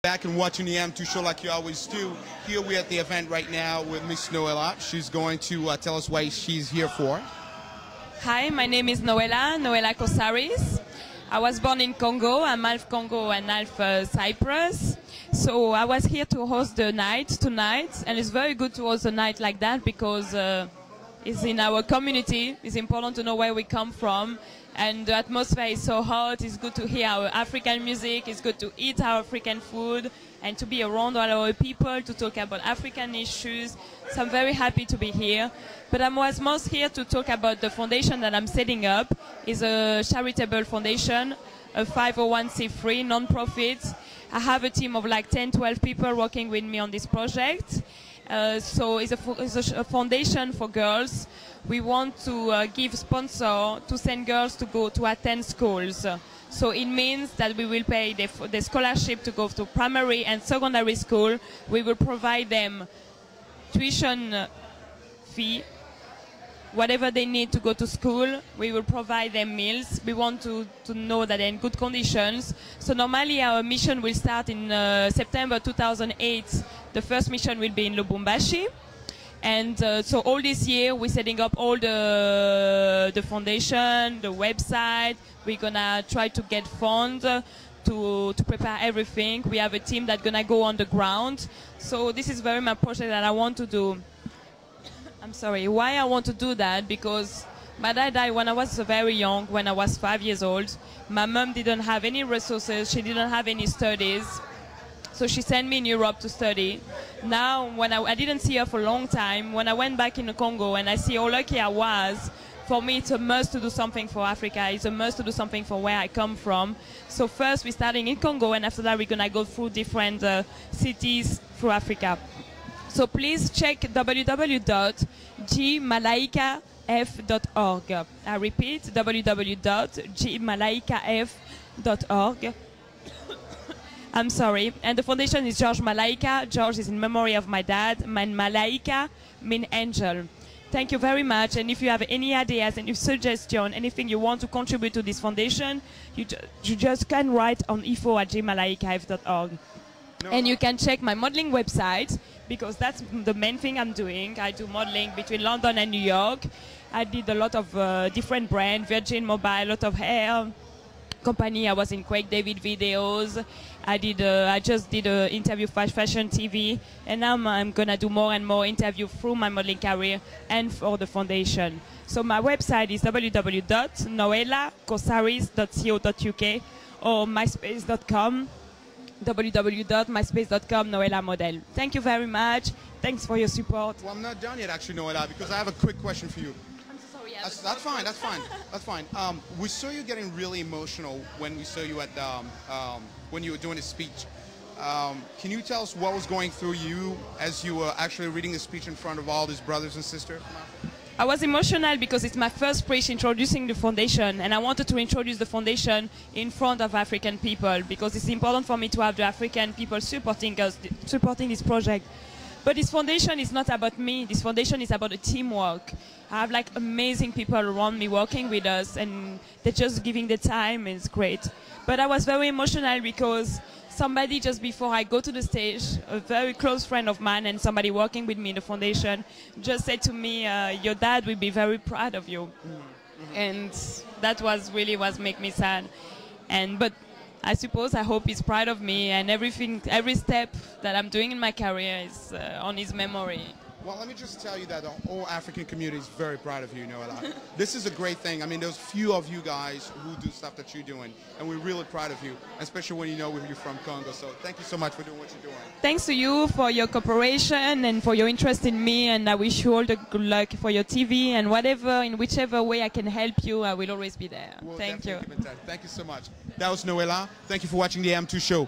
Back and watching the M2 show like you always do. Here we're at the event right now with Miss Noella. She's going to tell us why she's here for. Hi, my name is Noella Kosaris. I was born in Congo. I'm half Congo and half Cyprus. So I was here to host the night tonight, and it's very good to host a night like that because it's in our community. It's important to know where we come from. And the atmosphere is so hot. It's good to hear our African music. It's good to eat our African food and to be around all our people to talk about African issues. So I'm very happy to be here. But I was most here to talk about the foundation that I'm setting up. It's a charitable foundation, a 501c3 non-profit. I have a team of like 10, 12 people working with me on this project. So it's a foundation for girls. We want to give sponsor to send girls to go to attend schools. So it means that we will pay the scholarship to go to primary and secondary school. We will provide them tuition fee, whatever they need to go to school. We will provide them meals. We want to know that they're in good conditions. So normally our mission will start in September 2008. The first mission will be in Lubumbashi. And so all this year we're setting up all the foundation, the website. We're gonna try to get funds to prepare everything. We have a team that's gonna go on the ground. So this is very much a project that I want to do. I'm sorry, why I want to do that? Because my dad died when I was very young, when I was 5 years old. My mom didn't have any resources, she didn't have any studies. So she sent me in Europe to study. Now, when I didn't see her for a long time, when I went back in the Congo and I see how lucky I was, for me it's a must to do something for Africa. It's a must to do something for where I come from. So first we're starting in Congo, and after that we're gonna go through different cities through Africa. So please check www.gmalaikaf.org. I repeat, www.gmalaikaf.org. I'm sorry. And the foundation is George Malaika. George is in memory of my dad. And Malaika means angel. Thank you very much. And if you have any ideas, any suggestions, anything you want to contribute to this foundation, you just can write on info@gmalaikaf.org. No. And you can check my modeling website, because that's the main thing I'm doing. I do modeling between London and New York. I did a lot of different brands, Virgin Mobile, a lot of hair company. I was in Craig David videos. I just did an interview for Fashion TV, and now I'm gonna do more and more interviews through my modeling career and for the foundation. So my website is www.noellakosaris.co.uk or myspace.com, www.myspace.com Noella Model. Thank you very much. Thanks for your support. Well, I'm not done yet, actually, Noella, because I have a quick question for you. That's fine. We saw you getting really emotional when we saw you at when you were doing a speech. Can you tell us what was going through you as you were actually reading the speech in front of all these brothers and sisters? I was emotional because it's my first speech introducing the foundation, and I wanted to introduce the foundation in front of African people, because it's important for me to have the African people supporting us, supporting this project. But this foundation is not about me. This foundation is about a teamwork. I have like amazing people around me working with us, and they're just giving the time. It's great. But I was very emotional because somebody just before I go to the stage, a very close friend of mine and somebody working with me in the foundation, just said to me, your dad will be very proud of you. Mm-hmm. And that was really what made me sad. But I suppose, I hope he's proud of me, and everything, every step that I'm doing in my career is on his memory. Well, let me just tell you that the whole African community is very proud of you, Noella. This is a great thing. I mean, there's few of you guys who do stuff that you're doing, and we're really proud of you, especially when you know you're from Congo. So thank you so much for doing what you're doing. Thanks to you for your cooperation and for your interest in me, and I wish you all the good luck for your TV, and whatever, in whichever way I can help you, I will always be there. Thank you. Thank you so much. That was Noella. Thank you for watching the M2 show.